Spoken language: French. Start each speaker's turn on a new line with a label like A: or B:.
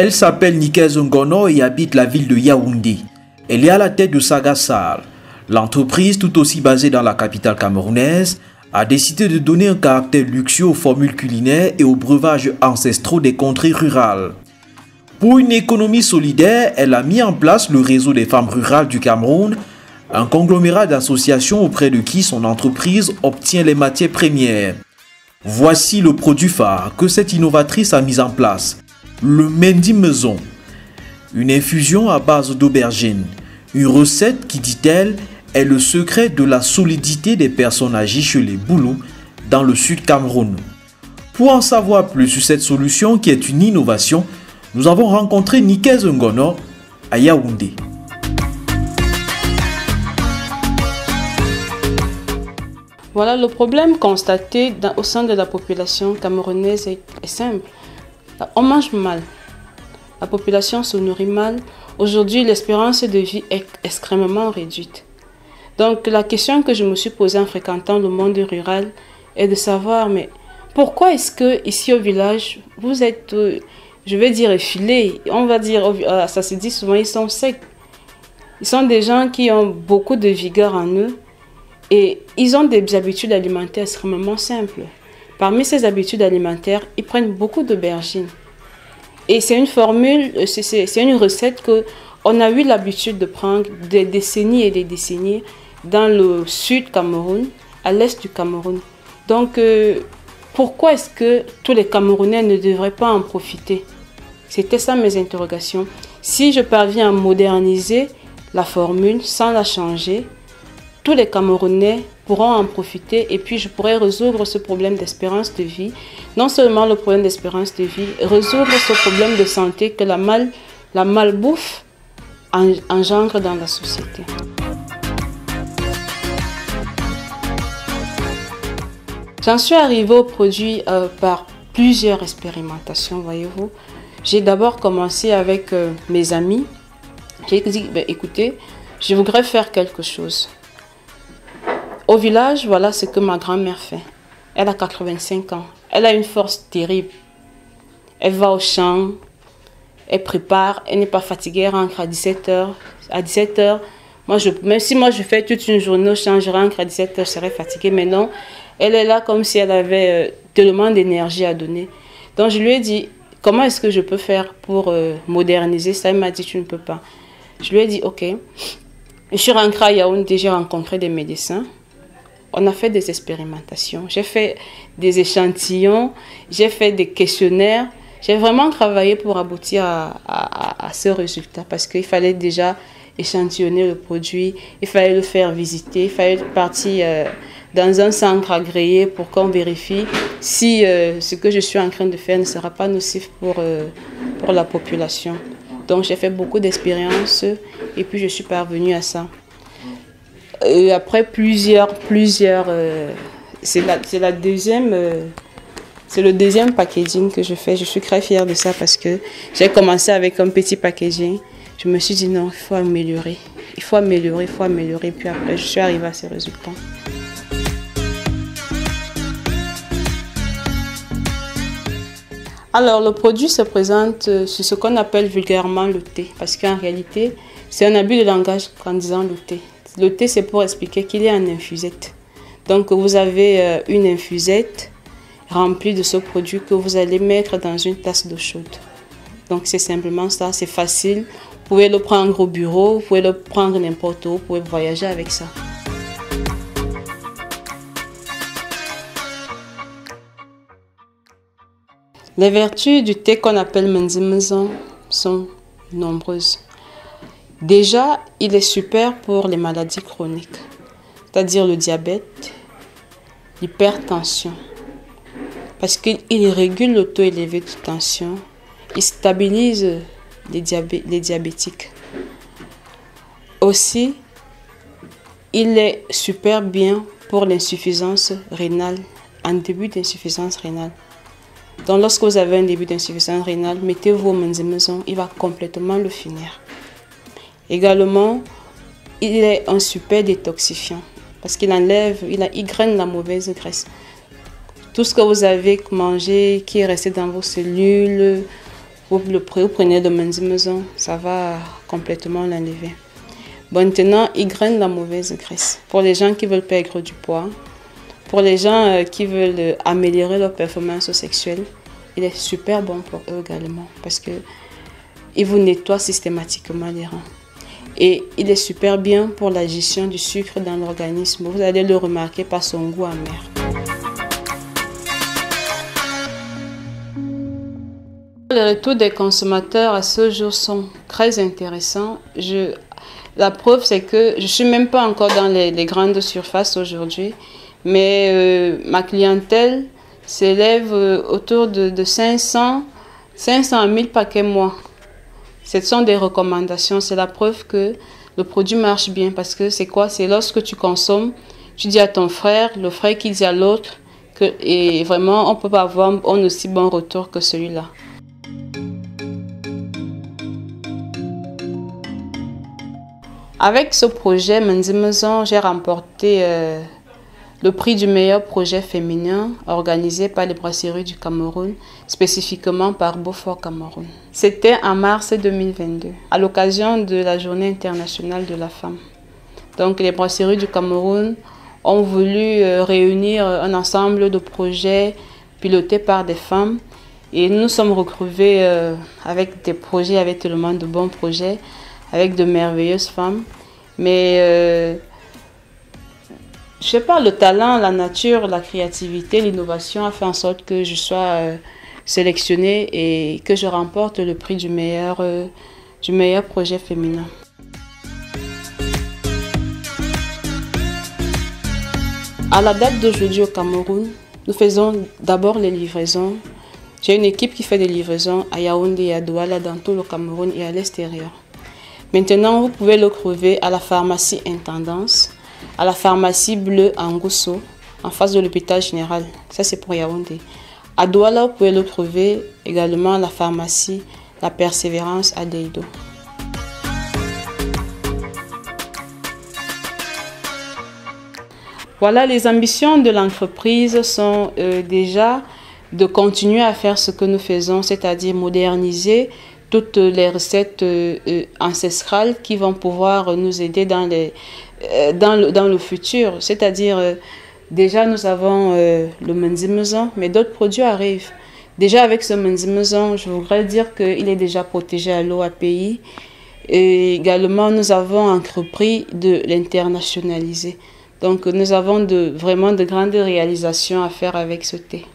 A: Elle s'appelle Nikez Ngono et habite la ville de Yaoundé. Elle est à la tête de Sagasal. L'entreprise, tout aussi basée dans la capitale camerounaise, a décidé de donner un caractère luxueux aux formules culinaires et aux breuvages ancestraux des contrées rurales. Pour une économie solidaire, elle a mis en place le réseau des femmes rurales du Cameroun, un conglomérat d'associations auprès de qui son entreprise obtient les matières premières. Voici le produit phare que cette innovatrice a mis en place, le Mendi Maison. Une infusion à base d'aubergine, une recette qui, dit-elle, est le secret de la solidité des personnes âgées chez les Boulous dans le sud Cameroun. Pour en savoir plus sur cette solution qui est une innovation, nous avons rencontré Nikez Ngono à Yaoundé.
B: Voilà, le problème constaté au sein de la population camerounaise est simple. On mange mal. La population se nourrit mal. Aujourd'hui, l'espérance de vie est extrêmement réduite. Donc, la question que je me suis posée en fréquentant le monde rural est de savoir, mais pourquoi est-ce que ici au village, vous êtes, je vais dire, effilés, on va dire, ça se dit souvent, ils sont secs. Ils sont des gens qui ont beaucoup de vigueur en eux et ils ont des habitudes alimentaires extrêmement simples. Parmi ces habitudes alimentaires, ils prennent beaucoup d'aubergines. Et c'est une formule, c'est une recette qu'on a eu l'habitude de prendre des décennies et des décennies dans le sud Cameroun, à l'est du Cameroun. Donc, pourquoi est-ce que tous les Camerounais ne devraient pas en profiter? C'était ça mes interrogations. Si je parviens à moderniser la formule sans la changer, tous les Camerounais pourront en profiter et puis je pourrais résoudre ce problème d'espérance de vie. Non seulement le problème d'espérance de vie, résoudre ce problème de santé que la malbouffe engendre dans la société. J'en suis arrivée au produit par plusieurs expérimentations, voyez-vous. J'ai d'abord commencé avec mes amis. J'ai dit, écoutez, je voudrais faire quelque chose. Au village, voilà ce que ma grand-mère fait. Elle a 85 ans. Elle a une force terrible. Elle va au champ, elle prépare, elle n'est pas fatiguée, elle rentre à 17h. À 17h, même si moi je fais toute une journée au champ, je rentre à 17h, je serais fatiguée. Mais non, elle est là comme si elle avait tellement d'énergie à donner. Donc je lui ai dit, comment est-ce que je peux faire pour moderniser ça? Elle m'a dit, tu ne peux pas. Je lui ai dit, ok. Je suis rentrée à Yaoundé, j'ai rencontré des médecins. On a fait des expérimentations. J'ai fait des échantillons, j'ai fait des questionnaires. J'ai vraiment travaillé pour aboutir à ce résultat parce qu'il fallait déjà échantillonner le produit, il fallait le faire visiter, il fallait partir dans un centre agréé pour qu'on vérifie si ce que je suis en train de faire ne sera pas nocif pour la population. Donc j'ai fait beaucoup d'expériences et puis je suis parvenue à ça. Après c'est le deuxième packaging que je fais. Je suis très fière de ça parce que j'ai commencé avec un petit packaging. Je me suis dit non, il faut améliorer. Il faut améliorer. Puis après, je suis arrivée à ces résultats. Alors, le produit se présente sur ce qu'on appelle vulgairement le thé. Parce qu'en réalité, c'est un abus de langage en disant le thé. Le thé, c'est pour expliquer qu'il y a une infusette. Donc, vous avez une infusette remplie de ce produit que vous allez mettre dans une tasse d'eau chaude. Donc, c'est simplement ça, c'est facile. Vous pouvez le prendre au bureau, vous pouvez le prendre n'importe où, vous pouvez voyager avec ça. Les vertus du thé qu'on appelle Mendi Maison sont nombreuses. Déjà, il est super pour les maladies chroniques, c'est-à-dire le diabète, l'hypertension, parce qu'il régule le taux élevé de tension, il stabilise les diabétiques. Aussi, il est super bien pour l'insuffisance rénale, un début d'insuffisance rénale. Donc, lorsque vous avez un début d'insuffisance rénale, mettez-vous au Mendi Maison, il va complètement le finir. Également, il est un super détoxifiant parce qu'il il graine la mauvaise graisse. Tout ce que vous avez mangé qui est resté dans vos cellules, vous prenez de Menzi Maison, ça va complètement l'enlever. Maintenant, il graine la mauvaise graisse. Pour les gens qui veulent perdre du poids, pour les gens qui veulent améliorer leur performance sexuelle, il est super bon pour eux également parce qu'il vous nettoie systématiquement les reins. Et il est super bien pour la gestion du sucre dans l'organisme. Vous allez le remarquer par son goût amer. Les retours des consommateurs à ce jour sont très intéressants. La preuve, c'est que je ne suis même pas encore dans les grandes surfaces aujourd'hui, mais ma clientèle s'élève autour de 500 à 1000 paquets mois. Ce sont des recommandations, c'est la preuve que le produit marche bien parce que c'est quoi? C'est lorsque tu consommes, tu dis à ton frère, le frère qui dit à l'autre, et vraiment on ne peut pas avoir un aussi bon retour que celui-là. Avec ce projet Menzi Maison, j'ai remporté le prix du meilleur projet féminin organisé par les brasseries du Cameroun, spécifiquement par Beaufort Cameroun. C'était en mars 2022, à l'occasion de la Journée internationale de la femme. Donc les brasseries du Cameroun ont voulu réunir un ensemble de projets pilotés par des femmes et nous sommes retrouvés avec des projets, avec tellement de bons projets, avec de merveilleuses femmes. Mais je sais pas, le talent, la nature, la créativité, l'innovation a fait en sorte que je sois sélectionnée et que je remporte le prix du meilleur projet féminin. À la date d'aujourd'hui au Cameroun, nous faisons d'abord les livraisons. J'ai une équipe qui fait des livraisons à Yaoundé et à Douala dans tout le Cameroun et à l'extérieur. Maintenant, vous pouvez le trouver à la pharmacie Intendance, à la pharmacie Bleue à Ngousso, en face de l'hôpital général. Ça, c'est pour Yaoundé. À Douala, vous pouvez le trouver également à la pharmacie La Persévérance à Deido. Voilà, les ambitions de l'entreprise sont déjà de continuer à faire ce que nous faisons, c'est-à-dire moderniser toutes les recettes ancestrales qui vont pouvoir nous aider dans le futur. C'est-à-dire, déjà nous avons le Menzi Maison, mais d'autres produits arrivent. Déjà avec ce Menzi Maison, je voudrais dire qu'il est déjà protégé à l'OAPI. Et également, nous avons entrepris de l'internationaliser. Donc nous avons vraiment de grandes réalisations à faire avec ce thé.